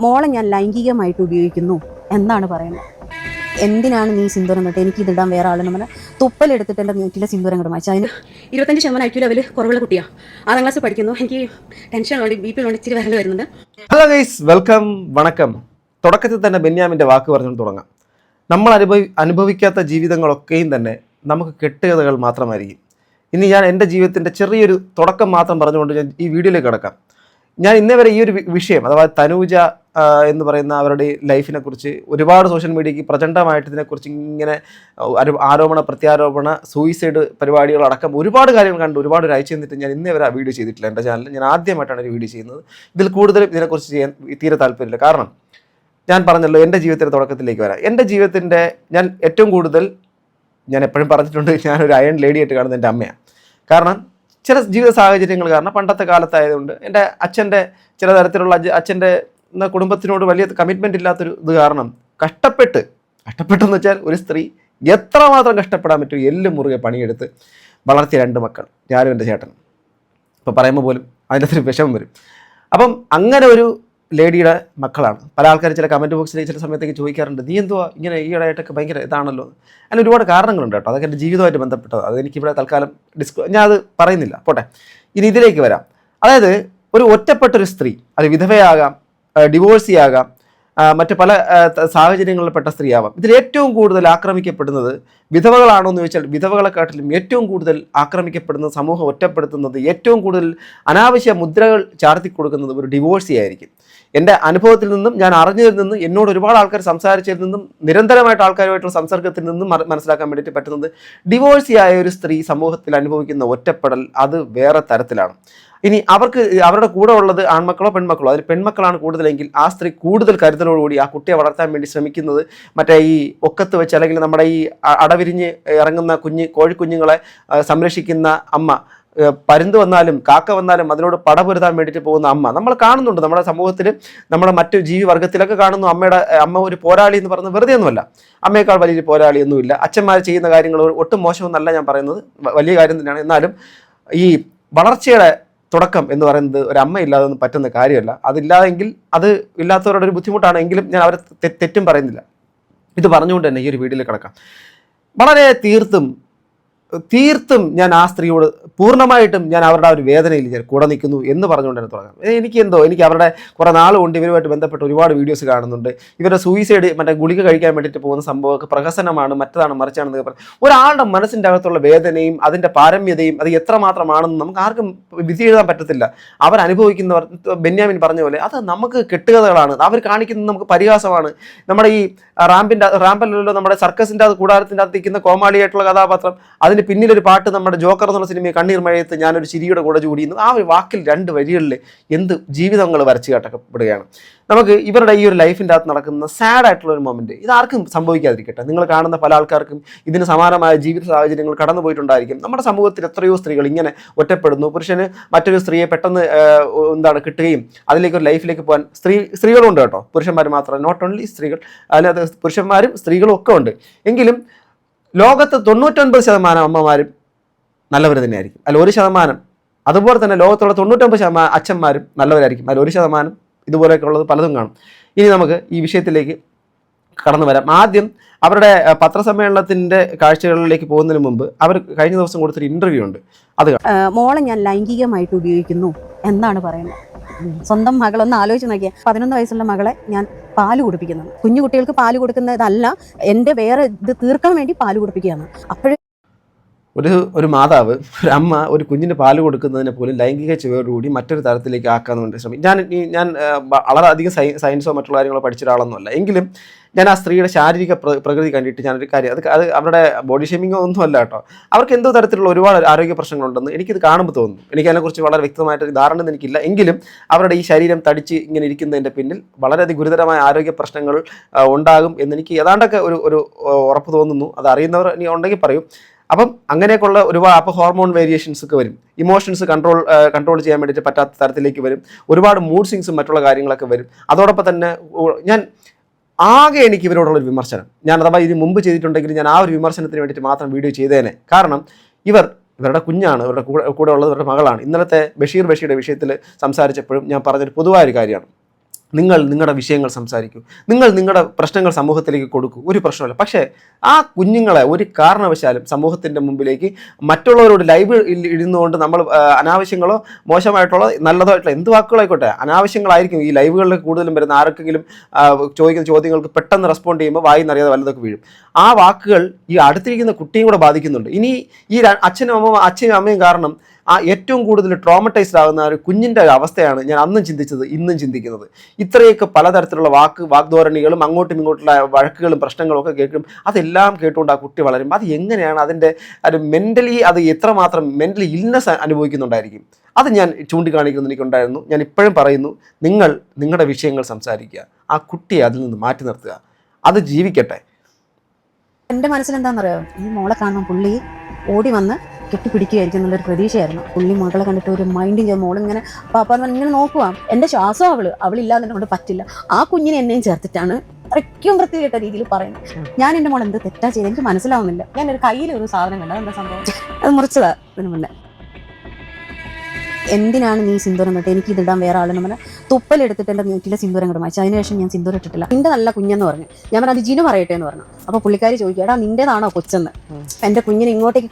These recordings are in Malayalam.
മോളെ ഞാൻ ലൈംഗികമായിട്ട് ഉപയോഗിക്കുന്നു എന്നാണ് പറയുന്നത്. എന്തിനാണ് നീ സിന്ദൂരം തൊട്ട് എനിക്ക് ഇതിടാൻ വേറെ ആളെന്ന് പറഞ്ഞാൽ തുപ്പലെടുത്തിട്ട് എൻ്റെ നെറ്റിലെ സിന്ദൂരം കൂടെ മാറ്റി. അതിന് 25% IQ ലെവൽ കുറവുള്ള കുട്ടിയാണ്. 6ാം ക്ലാസ് പഠിക്കുന്നു. എനിക്ക് ടെൻഷനുണ്ട്, BP ഉള്ളതുകൊണ്ട് ഇച്ചിരി വരൽ വരുന്നുണ്ട്. Hello guys, welcome. വണക്കം. തുടക്കത്തിൽ തന്നെ ബെന്യാമിൻ്റെ വാക്ക് പറഞ്ഞു തുടങ്ങാം. നമ്മൾ അനുഭവിക്കാത്ത ജീവിതങ്ങളൊക്കെയും തന്നെ നമുക്ക് കെട്ടുകഥകൾ മാത്രമായിരിക്കും. ഇനി ഞാൻ എൻ്റെ ജീവിതത്തിൻ്റെ ചെറിയൊരു തുടക്കം മാത്രം പറഞ്ഞുകൊണ്ട് ഞാൻ ഈ വീഡിയോയിലേക്ക് കിടക്കാം. ഞാൻ ഇന്നേ വരെ ഈ ഒരു വിഷയം, അഥവാ തനൂജ എന്ന് പറയുന്ന അവരുടെ ലൈഫിനെ കുറിച്ച് ഒരുപാട് സോഷ്യൽ മീഡിയയ്ക്ക് പ്രചണ്ഡമായിട്ട് ഇതിനെക്കുറിച്ച് ഇങ്ങനെ ആരോപണ പ്രത്യാരോപണ സൂയിസൈഡ് പരിപാടികളടക്കം ഒരുപാട് കാര്യങ്ങൾ കണ്ട് ഒരുപാട് ഒരാഴ്ച എന്നിട്ട് ഞാൻ ഇന്നേ വരെ ആ വീഡിയോ ചെയ്തിട്ടില്ല. എൻ്റെ ചാനലിൽ ഞാൻ ആദ്യമായിട്ടാണ് ഒരു വീഡിയോ ചെയ്യുന്നത്. ഇതിൽ കൂടുതലും ഇതിനെക്കുറിച്ച് ചെയ്യാൻ തീരെ താല്പര്യമില്ല. കാരണം ഞാൻ പറഞ്ഞല്ലോ, എൻ്റെ ജീവിതത്തിൻ്റെ തുടക്കത്തിലേക്ക് വരാം. എൻ്റെ ജീവിതത്തിൻ്റെ ഞാൻ ഏറ്റവും കൂടുതൽ, ഞാൻ എപ്പോഴും പറഞ്ഞിട്ടുണ്ട്, ഞാനൊരു അയൺ ലേഡിയായിട്ട് കാണുന്നത് എൻ്റെ അമ്മയാണ്. കാരണം ചില ജീവിത സാഹചര്യങ്ങൾ കാരണം, പണ്ടത്തെ കാലത്തായതുകൊണ്ട് എൻ്റെ അച്ഛൻ്റെ ചില തരത്തിലുള്ള അച്ഛൻ്റെ കുടുംബത്തിനോട് വലിയ കമ്മിറ്റ്മെൻറ്റ് ഇല്ലാത്തൊരു ഇത് കാരണം കഷ്ടപ്പെട്ടെന്ന് വെച്ചാൽ ഒരു സ്ത്രീ എത്രമാത്രം കഷ്ടപ്പെടാൻ പറ്റും, എല്ലും മുറുകെ പണിയെടുത്ത് വളർത്തിയ 2 മക്കൾ, ഞാനും എൻ്റെ ചേട്ടനും. ഇപ്പോൾ പറയുമ്പോൾ പോലും അതിൻ്റെ അത്ര വിഷമം വരും. അപ്പം അങ്ങനെ ഒരു ലേഡിയുടെ മക്കളാണ്. പല ആൾക്കാർ ചില കമൻറ്റ് ബോക്സിൽ ചില സമയത്തേക്ക് ചോദിക്കാറുണ്ട്, നീ എന്തുവാ ഇങ്ങനെ ഈയിടെയായിട്ടൊക്കെ ഭയങ്കര ഇതാണല്ലോ. അതിന് ഒരുപാട് കാരണങ്ങളുണ്ട് കേട്ടോ. അതൊക്കെ എൻ്റെ ജീവിതമായിട്ട് ബന്ധപ്പെട്ടത്. അതെനിക്കിവിടെ തൽക്കാലം ഞാൻ അത് പറയുന്നില്ല, പോട്ടെ. ഇനി ഇതിലേക്ക് വരാം. അതായത് ഒരു ഒറ്റപ്പെട്ടൊരു സ്ത്രീ, അത് വിധവയാകാം, ഡിവോഴ്സിയാകാം, മറ്റ് പല സാഹചര്യങ്ങളിൽപ്പെട്ട സ്ത്രീയാവാം. ഇതിൽ ഏറ്റവും കൂടുതൽ ആക്രമിക്കപ്പെടുന്നത് വിധവകളാണോ എന്ന് ചോദിച്ചാൽ വിധവകളെക്കാട്ടിലും ഏറ്റവും കൂടുതൽ ആക്രമിക്കപ്പെടുന്നത്, സമൂഹം ഒറ്റപ്പെടുത്തുന്നത്, ഏറ്റവും കൂടുതൽ അനാവശ്യ മുദ്രകൾ ചാർത്തി കൊടുക്കുന്നത് ഒരു ഡിവോഴ്സി ആയിരിക്കും. എൻ്റെ അനുഭവത്തിൽ നിന്നും, ഞാൻ അറിഞ്ഞതിൽ നിന്നും, എന്നോട് ഒരുപാട് ആൾക്കാർ സംസാരിച്ചതിൽ നിന്നും, നിരന്തരമായിട്ട് ആൾക്കാരുമായിട്ടുള്ള സംസർഗത്തിൽ നിന്നും മനസ്സിലാക്കാൻ വേണ്ടിയിട്ട് പറ്റുന്നത്, ഡിവോഴ്സിയായ ഒരു സ്ത്രീ സമൂഹത്തിൽ അനുഭവിക്കുന്ന ഒറ്റപ്പെടൽ അത് വേറെ തരത്തിലാണ്. ഇനി അവർക്ക് അവരുടെ കൂടെ ഉള്ളത് ആൺമക്കളോ പെൺമക്കളോ, അതിൽ പെൺമക്കളാണ് കൂടുതലെങ്കിൽ ആ സ്ത്രീ കൂടുതൽ കരുതലോടുകൂടി ആ കുട്ടിയെ വളർത്താൻ വേണ്ടി ശ്രമിക്കുന്നത് മറ്റേ ഈ ഒക്കത്ത് വെച്ച്, അല്ലെങ്കിൽ നമ്മുടെ ഈ അടവിരിഞ്ഞ് ഇറങ്ങുന്ന കോഴിക്കുഞ്ഞുങ്ങളെ സംരക്ഷിക്കുന്ന അമ്മ, പരുന്ത് വന്നാലും കാക്ക വന്നാലും അതിനോട് പടപൊരുതാൻ വേണ്ടിയിട്ട് പോകുന്ന അമ്മ നമ്മൾ കാണുന്നുണ്ട്. നമ്മുടെ സമൂഹത്തിൽ, നമ്മുടെ മറ്റു ജീവി വർഗത്തിലൊക്കെ കാണുന്നു. അമ്മ ഒരു പോരാളി എന്ന് പറയുന്നത് വെറുതെ ഒന്നുമല്ല. അമ്മയേക്കാൾ വലിയൊരു പോരാളിയൊന്നുമില്ല. അച്ഛന്മാർ ചെയ്യുന്ന കാര്യങ്ങൾ ഒട്ടും മോശമെന്നല്ല ഞാൻ പറയുന്നത്, വലിയ കാര്യം തന്നെയാണ്. എന്നാലും ഈ വളർച്ചയുടെ തുടക്കം എന്ന് പറയുന്നത് ഒരു അമ്മ ഇല്ലാതെ ഒന്നും പറ്റുന്ന കാര്യമല്ല. അതില്ലാതെങ്കിൽ, അത് ഇല്ലാത്തവരുടെ ഒരു ബുദ്ധിമുട്ടാണ്. എങ്കിലും ഞാൻ അവരെ തെറ്റും പറയുന്നില്ല. ഇത് പറഞ്ഞുകൊണ്ട് തന്നെ ഈ ഒരു വീഡിയോയിൽ കിടക്കാം. വളരെ തീർത്തും ഞാൻ ആ സ്ത്രീയോട് പൂർണ്ണമായിട്ടും ഞാൻ അവരുടെ ആ ഒരു വേദനയിൽ ഞാൻ കൂടെ നിൽക്കുന്നു എന്ന് പറഞ്ഞുകൊണ്ട് തന്നെ തുടങ്ങാം. എനിക്ക് അവരുടെ കുറേ നാളുകൊണ്ട് ഇവരുമായിട്ട് ബന്ധപ്പെട്ട് ഒരുപാട് വീഡിയോസ് കാണുന്നുണ്ട്. ഇവരുടെ സൂയിസൈഡ്, മറ്റേ ഗുളിക കഴിക്കാൻ വേണ്ടിയിട്ട് പോകുന്ന സംഭവമൊക്കെ പ്രഹസനമാണ്, മറ്റതാണ് മറിച്ചാണെന്നൊക്കെ പറയും. ഒരാളുടെ മനസ്സിൻ്റെ അകത്തുള്ള വേദനയും അതിൻ്റെ പാരമ്യതയും അത് എത്രമാത്രമാണെന്ന് നമുക്ക് ആർക്കും വിധി എഴുതാൻ പറ്റത്തില്ല. അവരനുഭവിക്കുന്നവർ, ബെന്യാമിൻ പറഞ്ഞ പോലെ, അത് നമുക്ക് കെട്ടുകഥകളാണ്. അവർ കാണിക്കുന്നത് നമുക്ക് പരിഹാസമാണ്. നമ്മുടെ ഈ റാമ്പല്ലോ നമ്മുടെ സർക്കസിൻ്റെ അത് കൂടാരത്തിൻ്റെ അകത്ത് നിൽക്കുന്ന കോമാളിയായിട്ടുള്ള കഥാപാത്രം, അതിന് പിന്നിലൊരു പാട്ട്, നമ്മുടെ ജോക്കർ എന്നുള്ള സിനിമയെ കണ്ണീർ മഴയത്ത് ഞാനൊരു ചിരിയുടെ കൂടെ ചൂടിയുന്നു. ആ ഒരു വാക്കിൽ 2 വരികളിൽ എന്ത് ജീവിതങ്ങൾ വരച്ചു കാട്ടപ്പെടുകയാണ്. നമുക്ക് ഇവരുടെ ഈ ഒരു ലൈഫിൻ്റെ അകത്ത് നടക്കുന്ന സാഡ് ആയിട്ടുള്ള ഒരു മൊമെൻറ്റ് ഇതാർക്കും സംഭവിക്കാതിരിക്കട്ടെ. നിങ്ങൾ കാണുന്ന പല ആൾക്കാർക്കും ഇതിന് സമാനമായ ജീവിത സാഹചര്യങ്ങൾ കടന്നു പോയിട്ടുണ്ടായിരിക്കും. നമ്മുടെ സമൂഹത്തിൽ എത്രയോ സ്ത്രീകൾ ഇങ്ങനെ ഒറ്റപ്പെടുന്നു. പുരുഷന് മറ്റൊരു സ്ത്രീയെ പെട്ടെന്ന് കിട്ടുകയും അതിലേക്ക് ഒരു ലൈഫിലേക്ക് പോകാൻ സ്ത്രീകളുണ്ട് കേട്ടോ, പുരുഷന്മാർ മാത്രമല്ല, നോട്ട് ഓൺലി സ്ത്രീകൾ, അതിനകത്ത് പുരുഷന്മാരും സ്ത്രീകളും ഒക്കെ ഉണ്ട്. എങ്കിലും ലോകത്ത് 99% അമ്മമാരും നല്ലവർ തന്നെയായിരിക്കും. അതിൽ 1%, അതുപോലെ തന്നെ ലോകത്തുള്ള 99% അച്ഛന്മാരും നല്ലവരായിരിക്കും. അതിൽ 1% ഇതുപോലെയൊക്കെ ഉള്ളത് പലതും കാണും. ഇനി നമുക്ക് ഈ വിഷയത്തിലേക്ക് കടന്നു വരാം. ആദ്യം അവരുടെ പത്രസമ്മേളനത്തിൻ്റെ കാഴ്ചകളിലേക്ക് പോകുന്നതിന് മുമ്പ് അവർ കഴിഞ്ഞ ദിവസം കൊടുത്തൊരു ഇൻ്റർവ്യൂ ഉണ്ട്. അത് മോളെ ഞാൻ ലൈംഗികമായിട്ട് ഉപയോഗിക്കുന്നു എന്നാണ് പറയുന്നത്. സ്വന്തം മകളൊന്ന് ആലോചിച്ച് നോക്കിയാൽ, 11 വയസ്സുള്ള മകളെ ഞാൻ പാല് കുടിപ്പിക്കുന്നത്. കുഞ്ഞു കുട്ടികൾക്ക് പാല് കൊടുക്കുന്നതല്ല, എൻ്റെ വേറെ ഇത് തീർക്കാൻ വേണ്ടി പാല് കുടിപ്പിക്കുകയാണ്. അപ്പോഴും ഒരു മാതാവ്, ഒരു അമ്മ ഒരു കുഞ്ഞിന് പാല് കൊടുക്കുന്നതിനെ പോലും ലൈംഗിക ചുവയോടുകൂടി മറ്റൊരു തരത്തിലേക്ക് ആക്കാമെന്നുണ്ട് ശ്രമിക്കും. ഞാൻ വളരെയധികം സയൻസോ മറ്റുള്ള കാര്യങ്ങളോ പഠിച്ച ഒരാളൊന്നുമല്ല. എങ്കിലും ഞാൻ ആ സ്ത്രീയുടെ ശാരീരിക പ്രകൃതി കണ്ടിട്ട് ഞാനൊരു കാര്യം, അത് അവരുടെ ബോഡി ഷേമിങ്ങോ ഒന്നും അല്ല കേട്ടോ. അവർക്ക് എന്തോ തരത്തിലുള്ള ഒരുപാട് ആരോഗ്യ പ്രശ്നങ്ങളുണ്ടെന്ന് എനിക്കിത് കാണുമ്പോൾ തോന്നുന്നു. എനിക്കതിനെക്കുറിച്ച് വളരെ വ്യക്തമായിട്ട് ധാരണ എനിക്കില്ല. എങ്കിലും അവരുടെ ഈ ശരീരം തടിച്ച് ഇങ്ങനെ ഇരിക്കുന്നതിൻ്റെ പിന്നിൽ വളരെയധികം ഗുരുതരമായ ആരോഗ്യ പ്രശ്നങ്ങൾ ഉണ്ടാകും എന്നെനിക്ക് ഏതാണ്ടൊക്കെ ഒരു ഉറപ്പ് തോന്നുന്നു. അത് അറിയുന്നവർ ഇനി ഉണ്ടെങ്കിൽ പറയും. അപ്പം അങ്ങനെയൊക്കെയുള്ള ഒരുപാട്, അപ്പോൾ ഹോർമോൺ വേരിയേഷൻസ് ഒക്കെ വരും, ഇമോഷൻസ് കൺട്രോൾ ചെയ്യാൻ വേണ്ടിയിട്ട് പറ്റാത്ത തരത്തിലേക്ക് വരും, ഒരുപാട് മൂഡ് സ്വിങ്സും മറ്റുള്ള കാര്യങ്ങളൊക്കെ വരും. അതോടൊപ്പം തന്നെ എനിക്ക് ഇവരോടുള്ളൊരു വിമർശനം, ഞാൻ അഥവാ ഇത് മുമ്പ് ചെയ്തിട്ടുണ്ടെങ്കിൽ ഞാൻ ആ ഒരു വിമർശനത്തിന് വേണ്ടിയിട്ട് മാത്രം വീഡിയോ ചെയ്തേനെ. കാരണം ഇവരുടെ കുഞ്ഞാണ്, ഇവരുടെ കൂടെ ഉള്ളത് ഇവരുടെ മകളാണ്. ഇന്നലത്തെ ബഷീറുടെ വിഷയത്തിൽ സംസാരിച്ചപ്പോഴും ഞാൻ പറഞ്ഞൊരു പൊതുവായൊരു കാര്യമാണ്. നിങ്ങൾ നിങ്ങളുടെ വിഷയങ്ങൾ സംസാരിക്കൂ, നിങ്ങൾ നിങ്ങളുടെ പ്രശ്നങ്ങൾ സമൂഹത്തിലേക്ക് കൊടുക്കൂ, ഒരു പ്രശ്നമില്ല. പക്ഷേ ആ കുഞ്ഞുങ്ങളെ ഒരു കാരണവശാലും സമൂഹത്തിൻ്റെ മുമ്പിലേക്ക് മറ്റുള്ളവരോട് ലൈവ് ഇരുന്നുകൊണ്ട് നമ്മൾ അനാവശ്യങ്ങളോ മോശമായിട്ടുള്ള നല്ലതായിട്ടുള്ള എന്ത് വാക്കുകളായിക്കോട്ടെ, അനാവശ്യങ്ങളായിരിക്കും ഈ ലൈവുകളിൽ കൂടുതലും വരുന്ന. ആർക്കെങ്കിലും ചോദിക്കുന്ന ചോദ്യങ്ങൾക്ക് പെട്ടെന്ന് റെസ്പോണ്ട് ചെയ്യുമ്പോൾ വായി നിറയാതെ വല്ലതൊക്കെ വീഴും. ആ വാക്കുകൾ ഈ അടുത്തിരിക്കുന്ന കുട്ടിയും കൂടെ ബാധിക്കുന്നുണ്ട്. ഇനി ഈ അച്ഛനും അമ്മയും കാരണം ആ ഏറ്റവും കൂടുതൽ ട്രോമറ്റൈസ്ഡ് ആകുന്ന ഒരു കുഞ്ഞിൻ്റെ അവസ്ഥയാണ് ഞാൻ അന്നും ചിന്തിച്ചത്, ഇന്നും ചിന്തിക്കുന്നത്. ഇത്രയൊക്കെ പലതരത്തിലുള്ള വാഗ്ധോരണികളും അങ്ങോട്ടും ഇങ്ങോട്ടുള്ള വഴക്കുകളും പ്രശ്നങ്ങളും ഒക്കെ കേൾക്കും. അതെല്ലാം കേട്ടുകൊണ്ട് ആ കുട്ടി വളരുമ്പോൾ അത് എങ്ങനെയാണ് അതിൻ്റെ അത് മെൻ്റലി അത് എത്രമാത്രം മെൻ്റലി ഇൽനെസ് അനുഭവിക്കുന്നുണ്ടായിരിക്കും. അത് ഞാൻ ചൂണ്ടിക്കാണിക്കുന്നത് എനിക്കുണ്ടായിരുന്നു. ഞാൻ ഇപ്പോഴും പറയുന്നു, നിങ്ങൾ നിങ്ങളുടെ വിഷയങ്ങൾ സംസാരിക്കുക, ആ കുട്ടിയെ അതിൽ നിന്ന് മാറ്റി നിർത്തുക, അത് ജീവിക്കട്ടെ. എൻ്റെ മനസ്സിലെന്താണെന്നറിയോ, ഈ മോളെ കാണുമ്പോൾ പുള്ളി ഓടി വന്ന് കെട്ടിപ്പിടിക്കുകയായിരിക്കും എന്നുള്ളൊരു പ്രതീക്ഷയായിരുന്നു. പുള്ളി മകളെ കണ്ടിട്ട് ഒരു മൈൻഡും ചെയ്യും. മോളിങ്ങനെ പാപ്പാന്ന് ഇങ്ങനെ നോക്കുക. എൻ്റെ ശ്വാസം അവളില്ലാതെ കൊണ്ട് പറ്റില്ല. ആ കുഞ്ഞിനെ എന്നെയും ചേർത്തിട്ടാണ് അത്രയ്ക്കും വൃത്തികെട്ട രീതിയിൽ പറയുന്നത്. ഞാൻ എൻ്റെ മോൾ എന്ത് തെറ്റാ ചെയ്ത് എനിക്ക് മനസ്സിലാവുന്നില്ല. ഞാൻ ഒരു കയ്യിലൊരു സാധനം കണ്ട എന്താ സംഭവം, അത് മുറിച്ചതാ ഇതിന് മുന്നേ. എന്തിനാണ് നീ സിന്ദൂരം തൊട്ട് എനിക്ക് ഇതിടാൻ വേറെ ആളെന്ന് പറഞ്ഞാൽ തുപ്പലെടുത്തിട്ട് എൻ്റെ നെറ്റിലെ സിന്ദൂരം കൂടെ മാറ്റി. അതിനുശേഷം ഞാൻ സിന്ദൂരം ഇട്ടിട്ടില്ല. നിന്റെ നല്ല കുഞ്ഞെന്ന് പറഞ്ഞു. ഞാൻ പറഞ്ഞു അത് ജിനു പറയട്ടെ എന്ന് പറഞ്ഞു. അപ്പോൾ പുള്ളിക്കാരി ചോദിക്കുക, എടാ നിന്റേതാണോ കൊച്ചെന്ന്, എൻ്റെ കുഞ്ഞിനെ ഇങ്ങോട്ടേക്ക്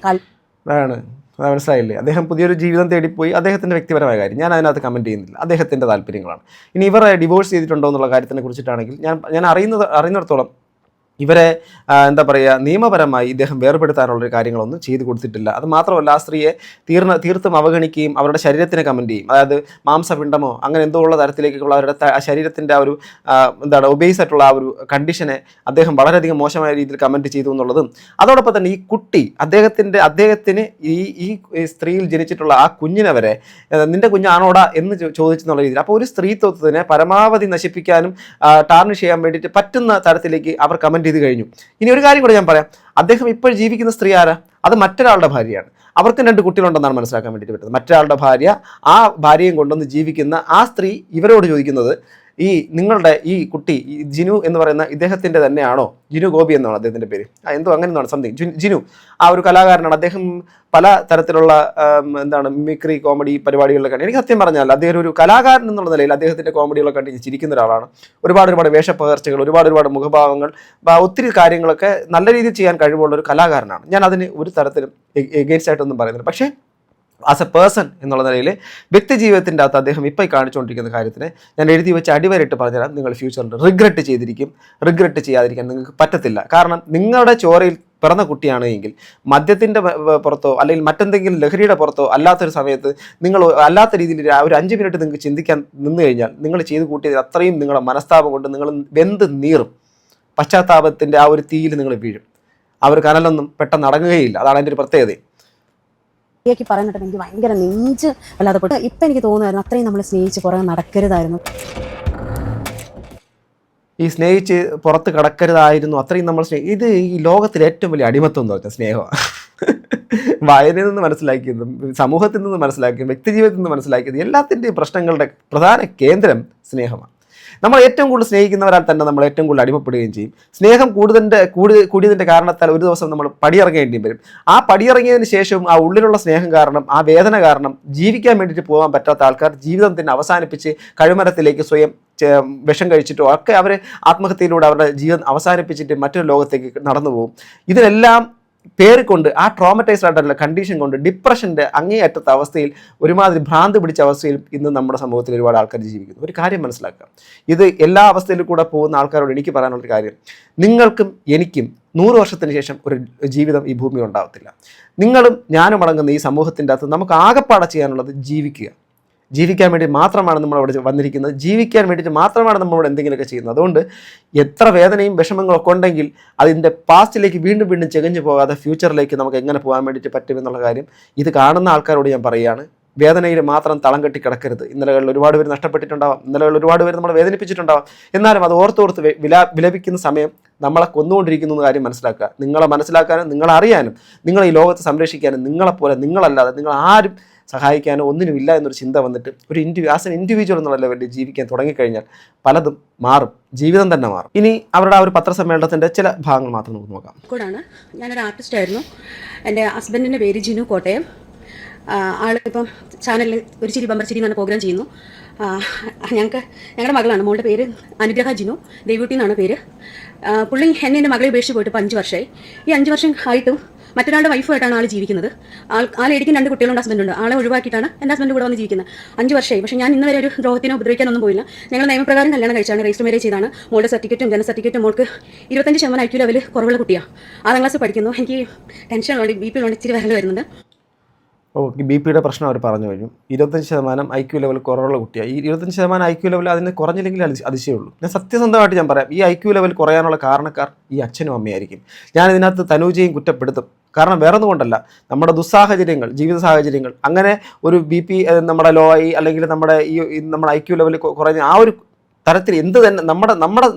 അതാണ് മനസ്സിലായില്ലേ. അദ്ദേഹം പുതിയൊരു ജീവിതം തേടിപ്പോയി. അദ്ദേഹത്തിൻ്റെ വ്യക്തിപരമായ കാര്യം ഞാൻ അതിനകത്ത് കമൻറ്റ് ചെയ്യുന്നില്ല, അദ്ദേഹത്തിൻ്റെ താല്പര്യങ്ങളാണ്. ഇനി ഇവർ ഡിവോഴ്സ് ചെയ്തിട്ടുണ്ടോ എന്നുള്ള കാര്യത്തിനെ കുറിച്ചിട്ടാണെങ്കിൽ ഞാൻ അറിയുന്നിടത്തോളം ഇവരെ എന്താ പറയുക, നിയമപരമായി ഇദ്ദേഹം വേർപെടുത്താനുള്ളൊരു കാര്യങ്ങളൊന്നും ചെയ്തു കൊടുത്തിട്ടില്ല. അത് മാത്രമല്ല, ആ സ്ത്രീയെ തീർത്തും അവഗണിക്കുകയും അവരുടെ ശരീരത്തിനെ കമൻറ്റ് ചെയ്യും. അതായത് മാംസപിണ്ഡമോ അങ്ങനെ എന്തോ ഉള്ള തരത്തിലേക്കുള്ള അവരുടെ ശരീരത്തിൻ്റെ ആ ഒരു ഒബേസ് ആയിട്ടുള്ള ആ ഒരു കണ്ടീഷനെ അദ്ദേഹം വളരെയധികം മോശമായ രീതിയിൽ കമൻറ്റ് ചെയ്തു എന്നുള്ളതും, അതോടൊപ്പം തന്നെ ഈ കുട്ടി അദ്ദേഹത്തിന് ഈ സ്ത്രീയിൽ ജനിച്ചിട്ടുള്ള ആ കുഞ്ഞിനെ വരെ നിൻ്റെ കുഞ്ഞാണോടാ എന്ന് ചോദിച്ചെന്നുള്ള രീതിയിൽ. അപ്പോൾ ഒരു സ്ത്രീത്വത്തിനെ പരമാവധി നശിപ്പിക്കാനും ടാർണിഷ് ചെയ്യാൻ വേണ്ടിയിട്ട് പറ്റുന്ന തരത്തിലേക്ക് അവർ കമൻറ്റ് ചെയ്ത് കഴിഞ്ഞു. ഇനി ഒരു കാര്യം കൂടെ ഞാൻ പറയാം, അദ്ദേഹം ഇപ്പോൾ ജീവിക്കുന്ന സ്ത്രീ ആരാ? അത് മറ്റൊരാളുടെ ഭാര്യയാണ്. അവർക്കും 2 കുട്ടികളുണ്ടെന്നാണ് മനസ്സിലാക്കാൻ വേണ്ടിയിട്ട് പറ്റുന്നത്. മറ്റൊരാളുടെ ഭാര്യ, ആ ഭാര്യയും കൊണ്ടുവന്ന് ജീവിക്കുന്ന ആ സ്ത്രീ ഇവരോട് ചോദിക്കുന്നത്, നിങ്ങളുടെ ഈ കുട്ടി ജിനു എന്ന് പറയുന്ന ഇദ്ദേഹത്തിൻ്റെ തന്നെയാണോ? ജിനു ഗോപി എന്നാണ് അദ്ദേഹത്തിൻ്റെ പേര്, എന്തോ അങ്ങനെ എന്നാണ് സംതിങ്. ജിനു ആ ഒരു കലാകാരനാണ്. അദ്ദേഹം പല തരത്തിലുള്ള മിമിക്രി കോമഡി പരിപാടികളിലൊക്കെ കണ്ടി. എനിക്ക് സത്യം പറഞ്ഞാൽ അദ്ദേഹം ഒരു കലാകാരൻ എന്നുള്ള നിലയിൽ അദ്ദേഹത്തിൻ്റെ കോമഡികളൊക്കെ കണ്ടി ചിരിക്കുന്ന ഒരാളാണ്. ഒരുപാട് വേഷപ്പകർച്ചകൾ, ഒരുപാട് മുഖഭാവങ്ങൾ, ഒത്തിരി കാര്യങ്ങളൊക്കെ നല്ല രീതിയിൽ ചെയ്യാൻ കഴിവുള്ള ഒരു കലാകാരനാണ്. ഞാൻ അതിന് ഒരു തരത്തിലും എഗെയിൻസ്റ്റ് ആയിട്ടൊന്നും പറയുന്നില്ല. പക്ഷേ ആസ് എ പേഴ്സൺ എന്നുള്ള നിലയിൽ വ്യക്തി ജീവിതത്തിൻ്റെ അകത്ത് അദ്ദേഹം ഇപ്പോൾ കാണിച്ചുകൊണ്ടിരിക്കുന്ന കാര്യത്തിന് ഞാൻ എഴുതി വെച്ച് അടിവരയിട്ട് പറഞ്ഞുതരാം, നിങ്ങൾ ഫ്യൂച്ചറിൽ റിഗ്രറ്റ് ചെയ്തിരിക്കും. റിഗ്രറ്റ് ചെയ്യാതിരിക്കാൻ നിങ്ങൾക്ക് പറ്റത്തില്ല. കാരണം നിങ്ങളുടെ ചോരയിൽ പിറന്ന കുട്ടിയാണ് എങ്കിൽ മദ്യത്തിൻ്റെ പുറത്തോ അല്ലെങ്കിൽ മറ്റെന്തെങ്കിലും ലഹരിയുടെ പുറത്തോ അല്ലാത്തൊരു സമയത്ത് നിങ്ങൾ അല്ലാത്ത രീതിയിൽ ഒരു 5 മിനിറ്റ് നിങ്ങൾക്ക് ചിന്തിക്കാൻ നിന്ന് കഴിഞ്ഞാൽ നിങ്ങൾ ചെയ്ത് കൂട്ടിയത് അത്രയും നിങ്ങളുടെ മനസ്താപം കൊണ്ട് നിങ്ങൾ വെന്ത് നീറും. പശ്ചാത്താപത്തിൻ്റെ ആ ഒരു തീയിൽ നിങ്ങൾ വീഴും. ആ ഒരു കനലൊന്നും പെട്ടെന്ന് അടങ്ങുകയില്ല. അതാണ് അതിൻ്റെ ഒരു പ്രത്യേകത. ക്ക് പറയുന്നിട്ട് എനിക്ക് ഭയങ്കര നെഞ്ച് അല്ലാതെ പെട്ട് ഇപ്പം എനിക്ക് തോന്നുമായിരുന്നു അത്രയും നമ്മൾ സ്നേഹിച്ച് പുറകെ നടക്കരുതായിരുന്നു. ഈ സ്നേഹിച്ച് പുറത്ത് കടക്കരുതായിരുന്നു, അത്രയും നമ്മൾ ഇത് ഈ ലോകത്തിലെ ഏറ്റവും വലിയ അടിമത്വം എന്ന് പറഞ്ഞാൽ സ്നേഹമാണ്. വായനയിൽ നിന്ന് മനസ്സിലാക്കിയതും സമൂഹത്തിൽ നിന്ന് മനസ്സിലാക്കിയതും വ്യക്തിജീവിതത്തിൽ നിന്ന് മനസ്സിലാക്കിയതും എല്ലാത്തിൻ്റെയും പ്രശ്നങ്ങളുടെ പ്രധാന കേന്ദ്രം സ്നേഹമാണ്. നമ്മൾ ഏറ്റവും കൂടുതൽ സ്നേഹിക്കുന്നവരാൽ തന്നെ നമ്മൾ ഏറ്റവും കൂടുതൽ അടിമപ്പെടുകയും ചെയ്യും. സ്നേഹം കൂടിയതിൻ്റെ കാരണത്താൽ ഒരു ദിവസം നമ്മൾ പടിയിറങ്ങേണ്ടിയും വരും. ആ പടിയിറങ്ങിയതിന് ശേഷവും ആ ഉള്ളിലുള്ള സ്നേഹം കാരണം, ആ വേദന കാരണം ജീവിക്കാൻ വേണ്ടിയിട്ട് പോകാൻ പറ്റാത്ത ആൾക്കാർ ജീവിതം തന്നെ അവസാനിപ്പിച്ച് കഴുമരത്തിലേക്ക് സ്വയം വിഷം കഴിച്ചിട്ടോ ഒക്കെ അവർ ആത്മഹത്യയിലൂടെ അവരുടെ ജീവിതം അവസാനിപ്പിച്ചിട്ട് മറ്റൊരു ലോകത്തേക്ക് നടന്നു പോകും. ഇതിനെല്ലാം പേരിക്കൊണ്ട് ആ ട്രോമറ്റൈസ്ഡ് ആയിട്ടുള്ള കണ്ടീഷൻ കൊണ്ട് ഡിപ്രഷൻ്റെ അങ്ങേയറ്റത്തെ അവസ്ഥയിൽ ഒരുമാതിരി ഭ്രാന്ത് പിടിച്ച അവസ്ഥയിൽ ഇന്ന് നമ്മുടെ സമൂഹത്തിൽ ഒരുപാട് ആൾക്കാർ ജീവിക്കുന്നു. ഒരു കാര്യം മനസ്സിലാക്കുക, ഇത് എല്ലാ അവസ്ഥയിലും കൂടെ പോകുന്ന ആൾക്കാരോട് എനിക്ക് പറയാനുള്ളൊരു കാര്യം, നിങ്ങൾക്കും എനിക്കും 100 വർഷത്തിന് ശേഷം ഒരു ജീവിതം ഈ ഭൂമി ഉണ്ടാകത്തില്ല. നിങ്ങളും ഞാനും അടങ്ങുന്ന ഈ സമൂഹത്തിൻ്റെ അകത്ത് നമുക്ക് ആകെപ്പാടെ ചെയ്യാനുള്ളത് ജീവിക്കാൻ വേണ്ടി മാത്രമാണ് നമ്മളവിടെ വന്നിരിക്കുന്നത്. ജീവിക്കാൻ വേണ്ടിയിട്ട് മാത്രമാണ് നമ്മളവിടെ എന്തെങ്കിലുമൊക്കെ ചെയ്യുന്നത്. അതുകൊണ്ട് എത്ര വേദനയും വിഷമങ്ങളൊക്കെ ഉണ്ടെങ്കിൽ അതിൻ്റെ പാസ്റ്റിലേക്ക് വീണ്ടും ചെകഞ്ഞു പോകാതെ ഫ്യൂച്ചറിലേക്ക് നമുക്ക് എങ്ങനെ പോകാൻ വേണ്ടിയിട്ട് പറ്റുമെന്നുള്ള കാര്യം ഇത് കാണുന്ന ആൾക്കാരോട് ഞാൻ പറയുകയാണ്. വേദനയിൽ മാത്രം തളം കെട്ടി കിടക്കരുത്. ഇന്നലകളിൽ ഒരുപാട് പേര് നഷ്ടപ്പെട്ടിട്ടുണ്ടാവാം, ഇന്നലകളിൽ ഒരുപാട് പേര് നമ്മളെ വേദനിപ്പിച്ചിട്ടുണ്ടാവാം. എന്നാലും അത് ഓർത്തോർത്ത് വിലപിക്കുന്ന സമയം നമ്മളെ കൊന്നുകൊണ്ടിരിക്കുന്നു എന്ന കാര്യം മനസ്സിലാക്കുക. നിങ്ങളെ മനസ്സിലാക്കാനും നിങ്ങളെ അറിയാനും നിങ്ങളെ ഈ ലോകത്ത് സംരക്ഷിക്കാനും നിങ്ങളെപ്പോലെ നിങ്ങളല്ലാതെ നിങ്ങൾ ആരും സഹായിക്കാനോ ഒന്നിനുമില്ല എന്നൊരു ചിന്ത വന്നിട്ട് ഒരു ഇൻഡിവിജ്വൽ എന്നുള്ള ലെവലിൽ ജീവിക്കാൻ തുടങ്ങിക്കഴിഞ്ഞാൽ പലതും മാറും, ജീവിതം തന്നെ മാറും. ഇനി അവരുടെ ആ ഒരു പത്രസമ്മേളനത്തിൻ്റെ ചില ഭാഗങ്ങൾ മാത്രം നമുക്ക് നോക്കാം. കൂടാണ് ഞാനൊരു ആർട്ടിസ്റ്റായിരുന്നു. എൻ്റെ ഹസ്ബൻഡിൻ്റെ പേര് ജിനു കോട്ടയം. ആളിപ്പം ചാനലിൽ ഒരു ചിരി ബമ്പർ ചിരി എന്ന് പറഞ്ഞ പ്രോഗ്രാം ചെയ്യുന്നു. ഞങ്ങളുടെ മകളാണ്. മോളുടെ പേര് അനുഗ്രഹ ജിനു, ദേവൂട്ടി എന്നാണ് പേര്. പുള്ളി എന്നെ എൻ്റെ മകളെ ഉപേക്ഷിച്ച് പോയിട്ട് ഇപ്പോൾ 5 വർഷമായി. ഈ 5 വർഷം ആയിട്ടും മറ്റൊരാളുടെ വൈഫായിട്ടാണ് ആൾ ജീവിക്കുന്നത്. ആ ലേഡിക്കും 2 കുട്ടികളുണ്ട്, ഹസ്ബൻഡുണ്ട്. ആളെ ഒഴിവാക്കിയിട്ടാണ് എൻ്റെ ഹസ്ബൻഡ് കൂടെ വന്ന് ജീവിക്കുന്നത്. 5 വർഷമായി. പക്ഷേ ഞാൻ ഇന്ന് വരെ ഒരു ദ്രോഹത്തിനോ ഉപദ്രവിക്കാനൊന്നും പോയില്ല. ഞങ്ങൾ നിയമപ്രകാരം കല്യാണം കഴിച്ചാണ്, രജിസ്റ്റർ മാരേജ് ചെയ്താണ്. മോളുടെ സർട്ടിഫിക്കറ്റും ജനന സർട്ടിഫിക്കറ്റും മോൾക്ക് 25% IQ ലെവൽ കുറവുള്ള കുട്ടിയാണ്. 6ാം ക്ലാസ് പഠിക്കുന്നു. എനിക്ക് ടെൻഷനുണ്ട്, BP ഉള്ളതുകൊണ്ട് ഇച്ചിരി വരൽ വരുന്നുണ്ട്. ഓക്കെ, BP പ്രശ്നം അവർ പറഞ്ഞു കഴിഞ്ഞു. 25% IQ ലെവൽ കുറവുള്ള കുട്ടിയാണ്. ഈ 25% IQ ലെവൽ അതിന് കുറഞ്ഞില്ലെങ്കിൽ അതിശയമുള്ളൂ. ഞാൻ സത്യസന്ധമായിട്ട് ഞാൻ പറയാം, ഈ IQ ലെവൽ കുറയാനുള്ള കാരണക്കാർ ഈ അച്ഛനും അമ്മയായിരിക്കും. ഞാൻ ഇതിനകത്ത് തനൂജയും കുറ്റപ്പെടുത്തും. കാരണം വേറൊന്നും കൊണ്ടല്ല, നമ്മുടെ ദുസ്സാഹചര്യങ്ങൾ, ജീവിത സാഹചര്യങ്ങൾ, അങ്ങനെ ഒരു BP നമ്മുടെ ലോ ആയി, അല്ലെങ്കിൽ നമ്മുടെ നമ്മുടെ IQ ലെവൽ കുറഞ്ഞ ആ ഒരു തരത്തിൽ എന്ത് തന്നെ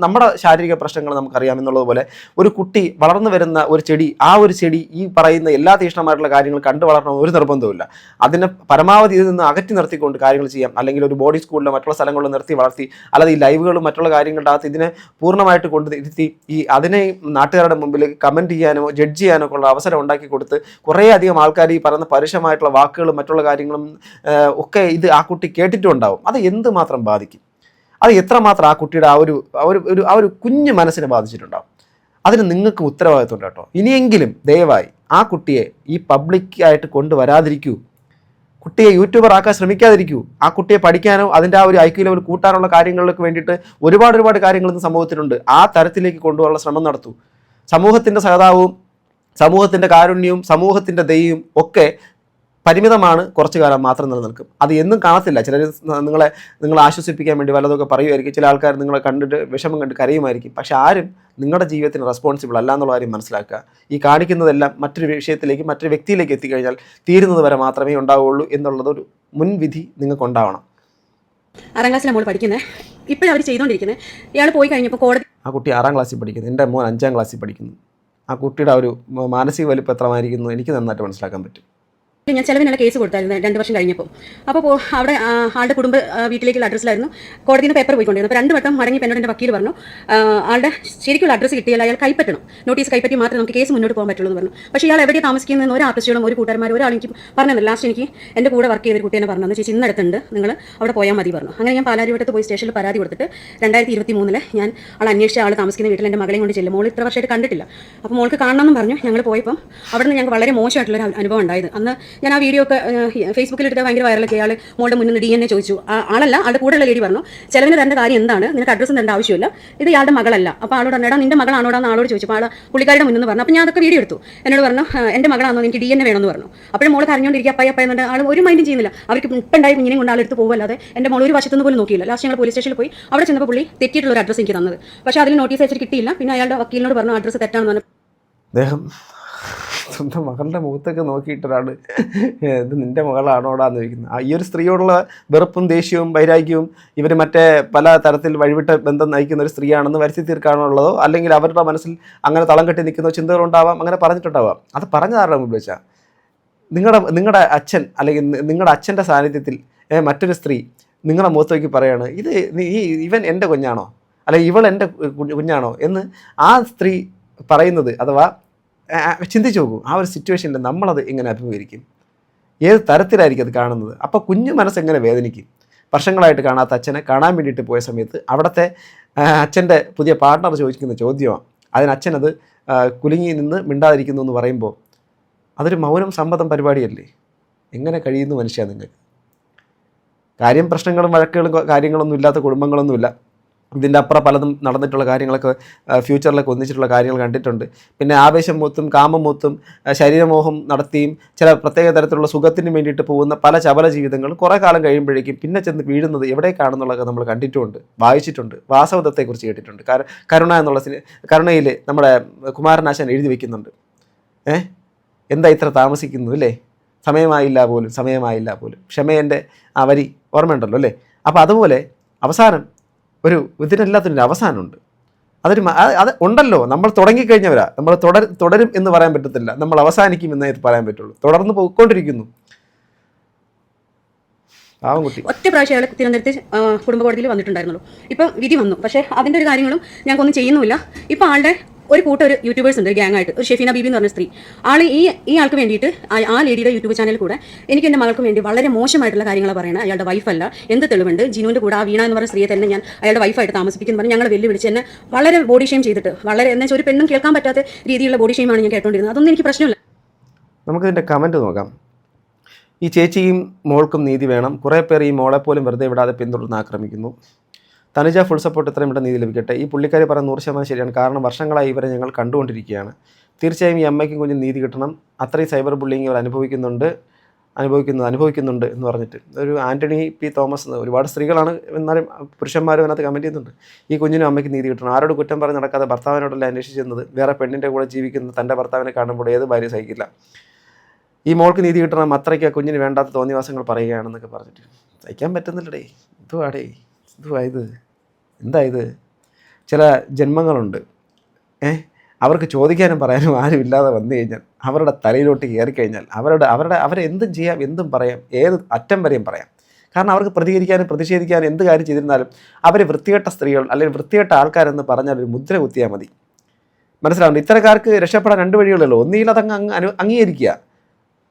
നമ്മുടെ ശാരീരിക പ്രശ്നങ്ങൾ നമുക്കറിയാമെന്നുള്ളതുപോലെ ഒരു കുട്ടി വളർന്നു വരുന്ന ഒരു ചെടി, ആ ഒരു ചെടി ഈ പറയുന്ന എല്ലാ തീക്ഷ്ണമായിട്ടുള്ള കാര്യങ്ങൾ കണ്ടു വളരണമെന്ന് ഒരു നിർബന്ധമില്ല. അതിനെ പരമാവധി ഇതിൽ നിന്ന് അകറ്റി നിർത്തിക്കൊണ്ട് കാര്യങ്ങൾ ചെയ്യാം. അല്ലെങ്കിൽ ഒരു ബോഡി സ്കൂളിലോ മറ്റുള്ള സ്ഥലങ്ങളിലോ നിർത്തി വളർത്തി, അല്ലാതെ ഈ ലൈവുകളും മറ്റുള്ള കാര്യങ്ങളുടെ അകത്ത് ഇതിനെ പൂർണ്ണമായിട്ട് കൊണ്ടിരുത്തി അതിനെ നാട്ടുകാരുടെ മുമ്പിൽ കമൻറ്റ് ചെയ്യാനോ ജഡ്ജ് ചെയ്യാനോ ഉള്ള അവസരം ഉണ്ടാക്കി കൊടുത്ത് കുറേ അധികം ആൾക്കാർ ഈ പറയുന്ന പരുഷമായിട്ടുള്ള വാക്കുകളും മറ്റുള്ള കാര്യങ്ങളും ഒക്കെ ഇത് ആ കുട്ടി കേട്ടിട്ടുണ്ടാവും. അത് എന്തുമാത്രം ബാധിക്കും, അത് എത്രമാത്രം ആ കുട്ടിയുടെ ആ ഒരു കുഞ്ഞു മനസ്സിനെ ബാധിച്ചിട്ടുണ്ടാവും. അതിന് നിങ്ങൾക്ക് ഉത്തരവാദിത്വം കേട്ടോ. ഇനിയെങ്കിലും ദയവായി ആ കുട്ടിയെ ഈ പബ്ലിക്കായിട്ട് കൊണ്ടുവരാതിരിക്കൂ. കുട്ടിയെ യൂട്യൂബർ ആക്കാൻ ശ്രമിക്കാതിരിക്കൂ. ആ കുട്ടിയെ പഠിക്കാനോ അതിൻ്റെ ആ ഒരു IQ ലെവൽ കൂട്ടാനുള്ള കാര്യങ്ങൾക്ക് വേണ്ടിയിട്ട് ഒരുപാട് കാര്യങ്ങൾ ഇന്ന് സമൂഹത്തിനുണ്ട്. ആ തരത്തിലേക്ക് കൊണ്ടുപോകാനുള്ള ശ്രമം നടത്തൂ. സമൂഹത്തിൻ്റെ സഹതാപവും സമൂഹത്തിൻ്റെ കാരുണ്യവും സമൂഹത്തിൻ്റെ ദയയും ഒക്കെ പരിമിതമാണ്, കുറച്ചു കാലം മാത്രം നിലനിൽക്കും. അത് എന്നും കാണത്തില്ല. ചിലർ നിങ്ങളെ ആശ്വസിപ്പിക്കാൻ വേണ്ടി വല്ലതൊക്കെ പറയുമായിരിക്കും. ചില ആൾക്കാർ നിങ്ങളെ കണ്ടിട്ട് വിഷമം കണ്ട് കരയുമായിരിക്കും. പക്ഷെ ആരും നിങ്ങളുടെ ജീവിതത്തിന് റെസ്പോൺസിബിൾ അല്ല എന്നുള്ള കാര്യം മനസ്സിലാക്കുക. ഈ കാണിക്കുന്നതെല്ലാം മറ്റൊരു വിഷയത്തിലേക്ക്, മറ്റൊരു വ്യക്തിയിലേക്ക് എത്തിക്കഴിഞ്ഞാൽ തീരുന്നത് വരെ മാത്രമേ ഉണ്ടാവുകയുള്ളൂ എന്നുള്ളതൊരു മുൻവിധി നിങ്ങൾക്കുണ്ടാവണം. 6ാം ക്ലാസ്സിലാണ് മോൾ പഠിക്കുന്നത്. ഇപ്പോഴും അവർ ചെയ്തുകൊണ്ടിരിക്കുന്നത്. ഇയാൾ പോയി കഴിഞ്ഞപ്പോൾ കോടതി, ആ കുട്ടി 6ാം ക്ലാസ്സിൽ പഠിക്കുന്നു, എൻ്റെ മോൻ 5ാം ക്ലാസ്സിൽ പഠിക്കുന്നു. ആ കുട്ടിയുടെ ആ ഒരു മാനസിക വലിപ്പം എത്രമായിരിക്കുന്നു എനിക്ക് നന്നായിട്ട് മനസ്സിലാക്കാൻ പറ്റും. ഞാൻ ചിലവിനുള്ള കേസ് കൊടുത്തായിരുന്നു 2 വർഷം കഴിഞ്ഞപ്പോൾ. അപ്പോൾ അവിടെ ആളുടെ കുടുംബ വീട്ടിലേക്കുള്ള അഡ്രസ്സിലായിരുന്നു കോടതിയിൽ നിന്ന് പേപ്പർ പോയിക്കൊണ്ടിരുന്നത്. അപ്പോൾ 2 വട്ടം മടങ്ങി എന്നോട് എൻ്റെ വക്കീൽ പറഞ്ഞു, ആളുടെ ശരിക്കുള്ള അഡ്രസ്സ് കിട്ടിയാൽ അയാൾ കൈപ്പറ്റണം, നോട്ടീസ് കൈപ്പറ്റി മാത്രമേ നമുക്ക് കേസ് മുന്നോട്ട് പോകാൻ പറ്റുള്ളൂ എന്ന് പറഞ്ഞു. പക്ഷേ ഇയാൾ എവിടെ താമസിക്കുന്നതെന്ന് ഒരു ആർട്ടിസ്റ്റുകളും ഒരു കൂട്ടുകാരന്മാരും ഒരാളെനിക്ക് പറഞ്ഞത്. ലാസ്റ്റ് എനിക്ക് എൻ്റെ കൂടെ വർക്ക് ചെയ്തൊരു കുട്ടിയെ പറഞ്ഞു, ചേച്ചി ഇന്നടുത്തുണ്ട്, നിങ്ങൾ അവിടെ പോയാൽ മതി പറഞ്ഞു. അങ്ങനെ ഞാൻ പാലാരിവട്ടത്ത് പോയി സ്റ്റേഷനിൽ പരാതി കൊടുത്തിട്ട് 2023 ഞാൻ ആൾ അന്വേഷിച്ച ആൾ താമസിക്കുന്ന വീട്ടിൽ എൻ്റെ മകളെയും കൊണ്ട് ചെല്ലും. മോൾ ഇത്ര വർഷമായിട്ട് കണ്ടിട്ടില്ല. അപ്പോൾ മോൾക്ക് കാണണമെന്നും പറഞ്ഞു. ഞങ്ങൾ പോയപ്പം അവിടെ നിന്ന് ഞങ്ങൾക്ക് വളരെ മോശമായിട്ടുള്ളൊരു അനുഭവം ഉണ്ടായത്. അന്ന് ഞാൻ ആ വീഡിയോ ഒക്കെ ഫേസ്ബുക്കിൽ എടുത്താൽ ഭയങ്കര വൈറലൊക്കെ. അയാൾ മോളുടെ മുന്നിൽ DNA ചോദിച്ചു. ആളല്ല, ആളുടെ കൂടെയുള്ള ലേഡി പറഞ്ഞു, ചിലവിന് തരേണ്ട കാര്യം എന്താണ്, നിനക്ക് അഡ്രസ്സ് തരേണ്ട ആവശ്യമില്ല, ഇത് ഇയാളുടെ മകളല്ല. അപ്പോൾ ആളോട് എടാ നിന്റെ മകളാണോടാ എന്ന് ആളോട് ചോദിച്ചു. അപ്പോൾ പുള്ളിക്കാരുടെ മുന്നിൽ നിന്ന് പറഞ്ഞു. അപ്പോൾ ഞാൻ അതൊക്കെ വീഡിയോ എടുത്തു. എന്നോട് പറഞ്ഞു എൻ്റെ മകളാണോ, എനിക്ക് DNA വേണമെന്ന് പറഞ്ഞു. അപ്പോഴും മോൾ കരഞ്ഞുകൊണ്ടിരിക്കുക, അപ്പ എന്നുണ്ട്. ആൾ ഒരു മൈൻഡും ചെയ്യുന്നില്ല. അവർക്ക് ഇപ്പം ഉണ്ടായി കുഞ്ഞിനെ കൊണ്ട് ആളെടുത്ത് പോകുമല്ലാതെ എൻ്റെ മോൾ ഒരു വശത്തുനിന്ന് പോലും നോക്കിയില്ല. ലാസ്റ്റ് ഞങ്ങൾ പോലീസ് സ്റ്റേഷനിൽ പോയി. അവിടെ ചെന്നപ്പോൾ പുള്ളി തെറ്റിയിട്ടുള്ള ഒരു അഡ്രസ്സ് എനിക്ക് തന്നത്. പക്ഷേ അതിൽ നോട്ടീസ് അയച്ചിട്ട് കിട്ടിയില്ല. പിന്നെ അയാളുടെ വക്കീലിനോട് പറഞ്ഞു അഡ്രസ്സ് തെറ്റാണെന്ന് പറഞ്ഞു. അദ്ദേഹം സ്വന്തം മകളുടെ മുഖത്തൊക്കെ നോക്കിയിട്ടൊരാൾ ഇത് നിൻ്റെ മകളാണോടാന്ന് ചോദിക്കുന്നത്. ഈ ഒരു സ്ത്രീയോടുള്ള വെറുപ്പും ദേഷ്യവും വൈരാഗ്യവും ഇവർ മറ്റേ പല തരത്തിൽ വഴിവിട്ട ബന്ധം നയിക്കുന്ന ഒരു സ്ത്രീയാണെന്ന് വരുത്തി തീർക്കാനുള്ളതോ അല്ലെങ്കിൽ അവരുടെ മനസ്സിൽ അങ്ങനെ തളം കെട്ടി നിൽക്കുന്ന ചിന്തകളുണ്ടാവാം, അങ്ങനെ പറഞ്ഞിട്ടുണ്ടാവാം. അത് പറഞ്ഞതാരുടെ മുമ്പ് വെച്ചാൽ നിങ്ങളുടെ അച്ഛൻ അല്ലെങ്കിൽ നിങ്ങളുടെ അച്ഛൻ്റെ സാന്നിധ്യത്തിൽ മറ്റൊരു സ്ത്രീ നിങ്ങളുടെ മുഖത്തേക്ക് പറയാണ് ഇത് ഇവൻ എൻ്റെ കുഞ്ഞാണോ അല്ലെങ്കിൽ ഇവൾ എൻ്റെ കുഞ്ഞാണോ എന്ന് ആ സ്ത്രീ പറയുന്നത്. അഥവാ ചിന്തിച്ച് നോക്കൂ, ആ ഒരു സിറ്റുവേഷനിൽ നമ്മളത് എങ്ങനെ അഭിമുഖീകരിക്കും, ഏത് തരത്തിലായിരിക്കും അത് കാണുന്നത്. അപ്പോൾ കുഞ്ഞു മനസ്സെങ്ങനെ വേദനിക്കും. വർഷങ്ങളായിട്ട് കാണാത്ത അച്ഛനെ കാണാൻ വേണ്ടിയിട്ട് പോയ സമയത്ത് അവിടുത്തെ അച്ഛൻ്റെ പുതിയ പാർട്ണർ ചോദിക്കുന്ന ചോദ്യമാണ്. അതിന് അച്ഛനത് കുലുങ്ങി നിന്ന് മിണ്ടാതിരിക്കുന്നു എന്ന് പറയുമ്പോൾ അതൊരു മൗനം സമ്മതം പരിപാടിയല്ലേ. എങ്ങനെ കഴിയുന്നു മനുഷ്യ നിങ്ങൾക്ക്? കാര്യം പ്രശ്നങ്ങളും വഴക്കുകളും കാര്യങ്ങളൊന്നും ഇല്ലാത്ത കുടുംബങ്ങളൊന്നുമില്ല. ഇതിൻ്റെ അപ്പുറം പലതും നടന്നിട്ടുള്ള കാര്യങ്ങളൊക്കെ ഫ്യൂച്ചറിലൊക്കെ ഒന്നിച്ചിട്ടുള്ള കാര്യങ്ങൾ കണ്ടിട്ടുണ്ട്. പിന്നെ ആവേശം മൂത്തും കാമം മൂത്തും ശരീരമോഹം നടത്തിയും ചില പ്രത്യേക തരത്തിലുള്ള സുഖത്തിന് വേണ്ടിയിട്ട് പോകുന്ന പല ചപല ജീവിതങ്ങൾ കുറേ കാലം കഴിയുമ്പോഴേക്കും പിന്നെ ചെന്ന് വീഴുന്നത് എവിടേക്കാണെന്നുള്ളതൊക്കെ നമ്മൾ കണ്ടിട്ടുമുണ്ട്, വായിച്ചിട്ടുണ്ട്. വാസവദത്തെക്കുറിച്ച് കേട്ടിട്ടുണ്ട്. കരുണ എന്നുള്ള കരുണയിൽ നമ്മുടെ കുമാരനാശാൻ എഴുതി വയ്ക്കുന്നുണ്ട്, എന്താ ഇത്ര താമസിക്കുന്നു അല്ലേ, സമയമായില്ല പോലും ക്ഷമേൻ്റെ ആ വരി ഓർമ്മയുണ്ടല്ലോ അല്ലേ. അപ്പോൾ അതുപോലെ അവസാനം ഇതിനെല്ലാത്തിനും അവസാനമുണ്ട്. അത് ഉണ്ടല്ലോ. നമ്മൾ തുടങ്ങിക്കഴിഞ്ഞവരാ, നമ്മൾ തുടരും എന്ന് പറയാൻ പറ്റത്തില്ല, നമ്മൾ അവസാനിക്കും എന്നേ പറയാൻ പറ്റുള്ളൂ. തുടർന്ന് പോയിക്കൊണ്ടിരിക്കുന്നു. പാവംകുട്ടി ഒറ്റ പ്രാവശ്യം അയാളെ തിരുവനന്തപുരത്ത് കുടുംബ കോടതിയിൽ വന്നിട്ടുണ്ടായിരുന്നുള്ളൂ. ഇപ്പം വിധി വന്നു. പക്ഷേ അതിൻ്റെ ഒരു കാര്യങ്ങളും ഞങ്ങൾക്കൊന്നും ചെയ്യുന്നുമില്ല. ഇപ്പം ആളുടെ ഒരു കൂട്ടം യൂട്യൂബേഴ്സ് ഉണ്ട്, ഗ്യാങ് ആയിട്ട്. ഒരു ഷെഫീന ബീബി എന്ന് പറഞ്ഞ സ്ത്രീ, ഈ ആൾക്ക് വേണ്ടിയിട്ട് ആ ലേഡിയുടെ യൂട്യൂബ് ചാനൽ കൂടെ എനിക്ക് എൻ്റെ മകൾക്ക് വേണ്ടി വളരെ മോശമായിട്ടുള്ള കാര്യങ്ങളാണ് പറയുന്നത്. അയാളുടെ വൈഫല്ല, എന്ത് തെളിവുണ്ട്? ജിനുവിൻ്റെ കൂടെ ആ വീണ എന്ന് പറയുന്ന സ്ത്രീയെ തന്നെ ഞാൻ അയാളുടെ വൈഫായിട്ട് താമസിപ്പിക്കുന്നു പറഞ്ഞ് ഞങ്ങൾ വെല്ലുവിളിച്ച് എന്നെ വളരെ ബോഡി ഷെയിം ചെയ്തിട്ട്, വളരെ എന്ന് വെച്ചാൽ ഒരു പെണ്ണും കേൾക്കാൻ പറ്റാത്ത രീതിയിലുള്ള ബോഡി ഷെയിമാണ് ഞാൻ കേട്ടോണ്ടിരുന്നത്. അതൊന്നും എനിക്ക് പ്രശ്നമില്ല. നമുക്കിതിൻ്റെ കമൻറ്റ് നോക്കാം. ഈ ചേച്ചിയും മോൾക്കും നീതി വേണം. കുറേ പേർ ഈ മോളെപ്പോലും വെറുതെ വിടാതെ പിന്തുടർന്ന് ആക്രമിക്കുന്നു. തനുജ ഫുൾ സപ്പോർട്ട്, എത്രയും പെട്ടെന്ന് നീതി ലഭിക്കട്ടെ. ഈ പുള്ളിക്കാരി പറയുന്ന 100% ശരിയാണ്. കാരണം വർഷങ്ങളായി ഇവരെ ഞങ്ങൾ കണ്ടുകൊണ്ടിരിക്കുകയാണ്. തീർച്ചയായും ഈ അമ്മയ്ക്കും കുഞ്ഞും നീതി കിട്ടണം. അത്രയും സൈബർ ബുള്ളിങ് ഇവർ അനുഭവിക്കുന്നുണ്ട് എന്ന് പറഞ്ഞിട്ട് ഒരു ആൻ്റണി പി തോമസ്, ഒരുപാട് സ്ത്രീകളാണ് എന്നാലും പുരുഷന്മാരും അതിനകത്ത് കമൻറ്റ് ചെയ്യുന്നുണ്ട്. ഈ കുഞ്ഞിനും അമ്മയ്ക്ക് നീതി കിട്ടണം. ആരോട് കുറ്റം പറഞ്ഞ് നടക്കാതെ ഭർത്താവിനോടല്ല അന്വേഷിച്ചിരുന്നത്. വേറെ പെണ്ണിൻ്റെ കൂടെ ജീവിക്കുന്ന തൻ്റെ ഭർത്താവിനെ കാണുമ്പോൾ ഏത് ഭാര്യ സഹിക്കില്ല. ഈ മോൾക്ക് നീതി കിട്ടണം. അത്രയ്ക്ക് കുഞ്ഞിന് വേണ്ടാത്ത തോന്നിവാസങ്ങൾ പറയുകയാണെന്നൊക്കെ പറഞ്ഞിട്ട് സഹിക്കാൻ പറ്റുന്നില്ലടേ. ഇത് എന്താ ഇത്? ചില ജന്മങ്ങളുണ്ട്, അവർക്ക് ചോദിക്കാനും പറയാനും ആരും ഇല്ലാതെ വന്നു കഴിഞ്ഞാൽ, അവരുടെ തലയിലോട്ട് കയറിക്കഴിഞ്ഞാൽ അവരെ എന്തും ചെയ്യാം, എന്തും പറയാം, ഏത് അറ്റം വരെയും പറയാം. കാരണം അവർക്ക് പ്രതികരിക്കാനും പ്രതിഷേധിക്കാനും എന്ത് കാര്യം ചെയ്തിരുന്നാലും അവർ വൃത്തികെട്ട സ്ത്രീകൾ അല്ലെങ്കിൽ വൃത്തികെട്ട ആൾക്കാരെന്ന് പറഞ്ഞാൽ ഒരു മുദ്ര കുത്തിയാൽ മതി. മനസ്സിലാവുന്നുണ്ട്? ഇത്തരക്കാർക്ക് രക്ഷപ്പെടാൻ 2 വഴികളുള്ളൂ. ഒന്നുകിൽ അതങ്ങ് അംഗീകരിക്കുക.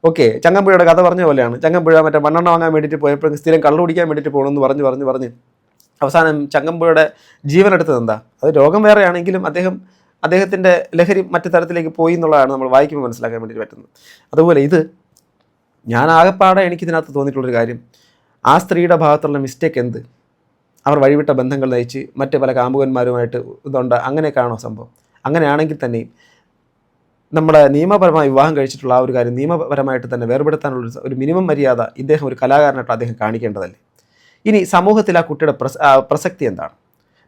ഓക്കെ, ചങ്ങമ്പുഴയുടെ കഥ പറഞ്ഞ പോലെയാണ്. ചങ്ങമ്പുഴ മറ്റേ മണ്ണെണ്ണ വാങ്ങാൻ വേണ്ടിയിട്ട് പോയപ്പോൾ സ്ഥിരം കള്ളു കുടിക്കാൻ വേണ്ടിയിട്ട് പോകണമെന്ന് പറഞ്ഞ് അവസാനം ചങ്ങമ്പുഴയുടെ ജീവനെടുത്തത് എന്താ? അത് രോഗം വേറെയാണെങ്കിലും അദ്ദേഹത്തിൻ്റെ ലഹരി മറ്റു തരത്തിലേക്ക് പോയി എന്നുള്ളതാണ് നമ്മൾ വായിക്കുമ്പോൾ മനസ്സിലാക്കാൻ വേണ്ടി പറ്റുന്നത്. അതുപോലെ ഞാൻ ആകെപ്പാടെ എനിക്കിതിനകത്ത് തോന്നിയിട്ടുള്ളൊരു കാര്യം, ആ സ്ത്രീയുടെ ഭാഗത്തുള്ള മിസ്റ്റേക്ക് എന്ത്? അവർ വഴിവിട്ട ബന്ധങ്ങൾ നയിച്ച് മറ്റ് പല കാമുകന്മാരുമായിട്ട് ഇതുണ്ട്, അങ്ങനെയൊക്കെയാണോ സംഭവം? അങ്ങനെയാണെങ്കിൽ തന്നെയും നമ്മുടെ നിയമപരമായി വിവാഹം കഴിച്ചിട്ടുള്ള ആ ഒരു കാര്യം നിയമപരമായിട്ട് തന്നെ വേർപെടുത്താനുള്ള ഒരു മിനിമം മര്യാദ ഇദ്ദേഹം ഒരു കലാകാരനായിട്ട് അദ്ദേഹം കാണിക്കേണ്ടതല്ലേ? ഇനി സമൂഹത്തിൽ ആ കുട്ടിയുടെ പ്രസക്തി എന്താണ്?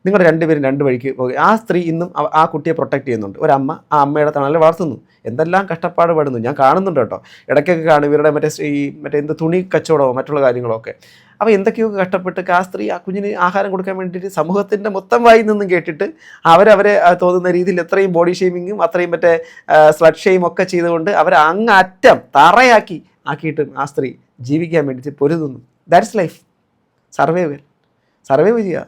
നിങ്ങൾ 2 പേരും 2 വഴിക്ക് പോകുക. ആ സ്ത്രീ ഇന്നും ആ കുട്ടിയെ പ്രൊട്ടക്ട് ചെയ്യുന്നുണ്ട്. ഒരമ്മ ആ അമ്മയുടെ തണലിൽ വളർത്തുന്നു. എന്തെല്ലാം കഷ്ടപ്പാട് പെടുന്നു ഞാൻ കാണുന്നുണ്ട് കേട്ടോ. ഇടയ്ക്കൊക്കെ കാണും ഇവരുടെ മറ്റേ തുണി കച്ചവടമോ മറ്റുള്ള കാര്യങ്ങളോ ഒക്കെ. അപ്പോൾ എന്തൊക്കെയോ കഷ്ടപ്പെട്ട് ആ സ്ത്രീ ആ കുഞ്ഞിന് ആഹാരം കൊടുക്കാൻ വേണ്ടിയിട്ട് സമൂഹത്തിൻ്റെ മൊത്തം വായി നിന്നും കേട്ടിട്ട് അവരെ തോന്നുന്ന രീതിയിൽ എത്രയും ബോഡി ഷെയ്മിങ്ങും അത്രയും സ്ലട്ട് ഷെയിം ഒക്കെ ചെയ്തുകൊണ്ട് അവരെ അങ്ങറ്റം ആക്കിയിട്ട് ആ സ്ത്രീ ജീവിക്കാൻ വേണ്ടിയിട്ട് പൊരുതുന്നു. That's life. സർവൈവ് ചെയ്യുക.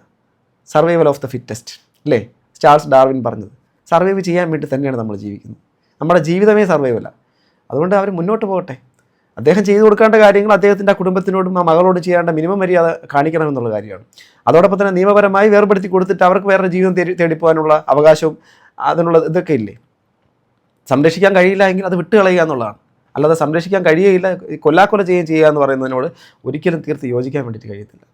സർവൈവൽ ഓഫ് ദ ഫിറ്റസ്റ്റ് അല്ലേ? ചാൾസ് ഡാർവിൻ പറഞ്ഞത്. സർവൈവ് ചെയ്യാൻ വേണ്ടി തന്നെയാണ് നമ്മൾ ജീവിക്കുന്നത്. നമ്മുടെ ജീവിതമേ സർവൈവല്ല. അതുകൊണ്ട് അവർ മുന്നോട്ട് പോകട്ടെ. അദ്ദേഹം ചെയ്തു കൊടുക്കേണ്ട കാര്യങ്ങൾ അദ്ദേഹത്തിൻ്റെ കുടുംബത്തിനോടും ആ മകളോടും ചെയ്യേണ്ട മിനിമം മര്യാദ കാണിക്കണമെന്നുള്ള കാര്യമാണ്. അതോടൊപ്പം തന്നെ നിയമപരമായി വേർപെടുത്തി കൊടുത്തിട്ട് അവർക്ക് വേറെ ജീവിതം തേടിപ്പോകാനുള്ള അവകാശവും അതിനുള്ള ഇതൊക്കെ ഇല്ലേ? സംരക്ഷിക്കാൻ കഴിയില്ല എങ്കിൽ അത് വിട്ടുകളയുക എന്നുള്ളതാണ്. അല്ലാതെ സംരക്ഷിക്കാൻ കഴിയുകയില്ല, കൊല്ലാക്കൊല ചെയ്യുക എന്ന് പറയുന്നതിനോട് ഒരിക്കലും തീർത്ത് യോജിക്കാൻ വേണ്ടിയിട്ട് കഴിയത്തില്ല.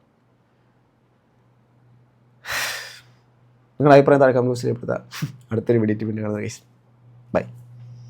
നിങ്ങളുടെ അഭിപ്രായം താഴെ കമന്റ് ബോക്സിൽ രേഖപ്പെടുത്തുക. അടുത്തൊരു വീഡിയോ പിന്നെ കാണുന്ന ഗൈസ്. ബൈ.